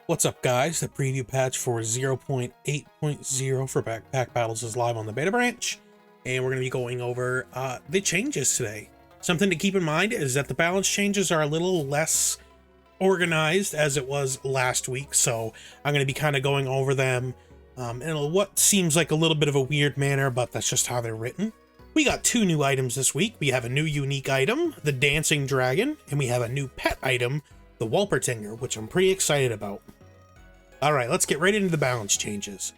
What's up, guys? The preview patch for 0.8.0 for Backpack Battles is live on the beta branch, and we're going to be going over the changes today. Something to keep in mind is that the balance changes are a little less organized as it was last week, so I'm going to be kind of going over them in what seems like a little bit of a weird manner, but that's just how they're written. We got two new items this week. We have a new unique item, the Dancing Dragon, and we have a new pet item, the Wolpertinger, which I'm pretty excited about. Alright, let's get right into the balance changes.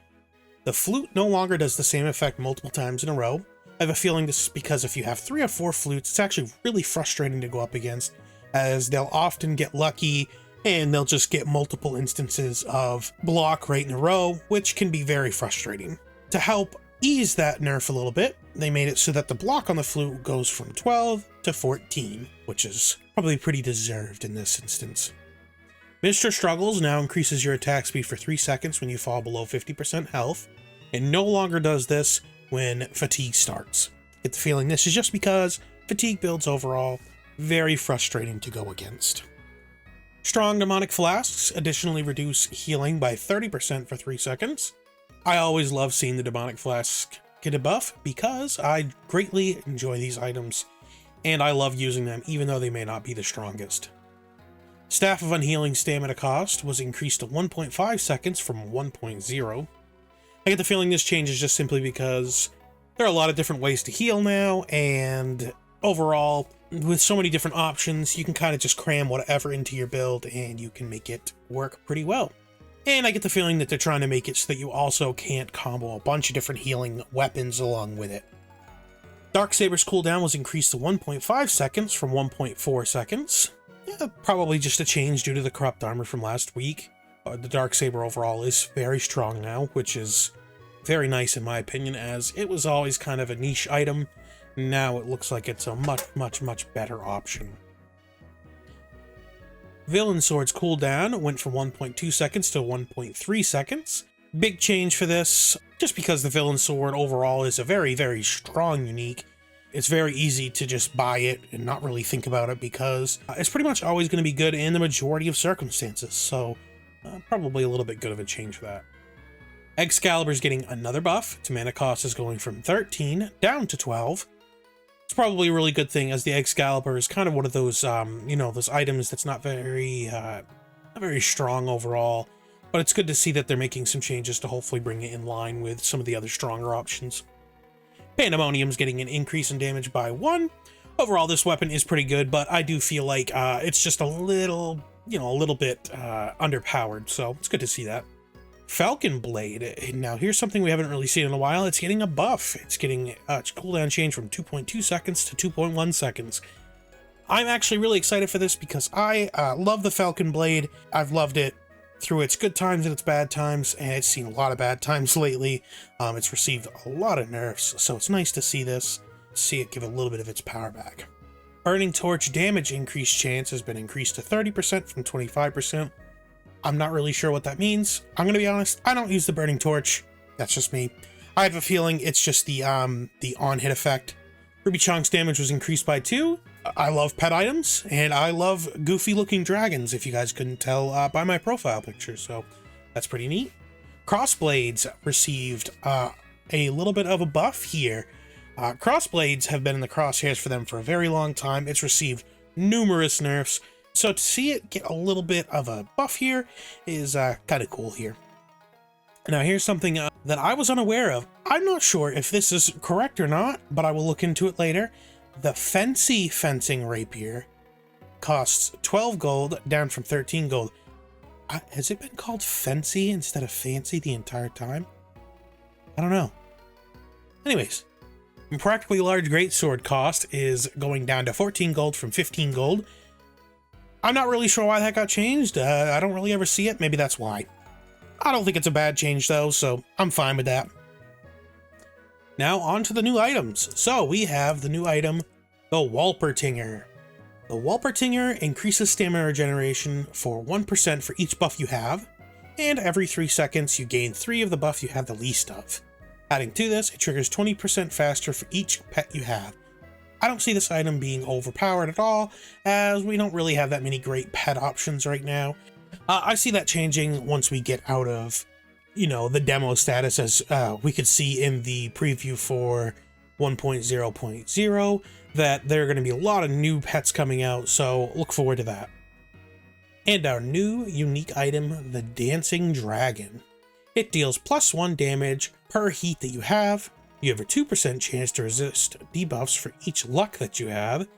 The flute no longer does the same effect multiple times in a row. I have a feeling this is because if you have 3 or 4 flutes, it's actually really frustrating to go up against, as they'll often get lucky and they'll just get multiple instances of block right in a row, which can be very frustrating. To help ease that nerf a little bit, they made it so that the block on the flute goes from 12 to 14, which is probably pretty deserved in this instance. Mr. Struggles now increases your attack speed for 3 seconds when you fall below 50% health, and no longer does this when fatigue starts. Get the feeling this is just because fatigue builds overall very frustrating to go against. Strong Demonic Flasks additionally reduce healing by 30% for 3 seconds. I always love seeing the Demonic Flask get a buff because I greatly enjoy these items, and I love using them even though they may not be the strongest. Staff of Unhealing Stamina cost was increased to 1.5 seconds from 1.0. I get the feeling this change is just simply because there are a lot of different ways to heal now, and overall, with so many different options, you can kind of just cram whatever into your build and you can make it work pretty well. And I get the feeling that they're trying to make it so that you also can't combo a bunch of different healing weapons along with it. Darksaber's cooldown was increased to 1.5 seconds from 1.4 seconds. Yeah, probably just a change due to the corrupt armor from last week. The Darksaber overall is very strong now, which is very nice in my opinion, as it was always kind of a niche item. Now it looks like it's a much better option. Villain Sword's cooldown went from 1.2 seconds to 1.3 seconds. Big change for this, just because the Villain Sword overall is a very strong unique. It's very easy to just buy it and not really think about it because it's pretty much always going to be good in the majority of circumstances, so probably a little bit good of a change for that. Excalibur's getting another buff. Its mana cost is going from 13 down to 12. It's probably a really good thing, as the Excalibur is kind of one of those, those items that's not very strong overall, but it's good to see that they're making some changes to hopefully bring it in line with some of the other stronger options. Pandemonium's getting an increase in damage by 1. Overall, this weapon is pretty good, but I do feel like it's just a little bit underpowered, so it's good to see that. Falcon Blade. Now, here's something we haven't really seen in a while. It's getting a buff. It's getting its cooldown change from 2.2 seconds to 2.1 seconds. I'm actually really excited for this because I love the Falcon Blade. I've loved it through its good times and its bad times, and it's seen a lot of bad times lately. It's received a lot of nerfs, so it's nice to see this, see it give a little bit of its power back. Burning Torch damage increase chance has been increased to 30% from 25%. I'm not really sure what that means. I'm gonna be honest, I don't use the Burning Torch. That's just me. I have a feeling it's just the on-hit effect. Ruby Chonk's damage was increased by 2. I love pet items, and I love goofy-looking dragons, if you guys couldn't tell by my profile picture, so that's pretty neat. Crossblades received a little bit of a buff here. Crossblades have been in the crosshairs for them for a very long time. It's received numerous nerfs, so to see it get a little bit of a buff here is kind of cool here. Now here's something that I was unaware of. I'm not sure if this is correct or not, but I will look into it later. The Fancy Fencing Rapier costs 12 gold, down from 13 gold. Has it been called Fancy instead of Fancy the entire time? I don't know. Anyways, Practically Large Greatsword cost is going down to 14 gold from 15 gold. I'm not really sure why that got changed. I don't really ever see it. Maybe that's why. I don't think it's a bad change though, so I'm fine with that. Now on to the new items. So we have the new item, the Wolpertinger. The Wolpertinger increases stamina regeneration for 1% for each buff you have, and every 3 seconds you gain 3 of the buff you have the least of. Adding to this, it triggers 20% faster for each pet you have. I don't see this item being overpowered at all, as we don't really have that many great pet options right now. I see that changing once we get out of, you know, the demo status, as we could see in the preview for 1.0.0 that there are going to be a lot of new pets coming out, so look forward to that. And our new unique item, the Dancing Dragon. It deals +1 damage per heat that you have. You have a 2% chance to resist debuffs for each luck that you have.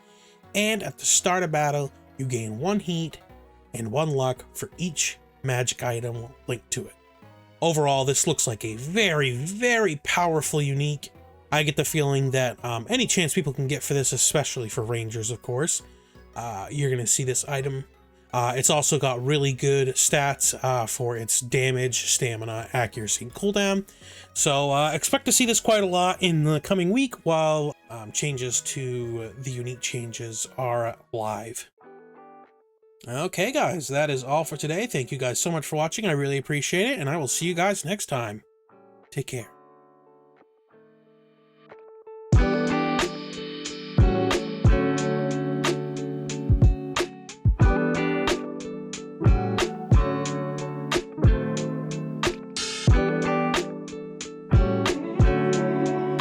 And at the start of battle, you gain 1 heat and 1 luck for each magic item linked to it. Overall, this looks like a very, very powerful unique. I get the feeling that any chance people can get for this, especially for Rangers, of course, you're going to see this item. It's also got really good stats for its damage, stamina, accuracy, and cooldown. So expect to see this quite a lot in the coming week while changes to the unique changes are live. Okay, guys, that is all for today. Thank you guys so much for watching. I really appreciate it, and I will see you guys next time. Take care.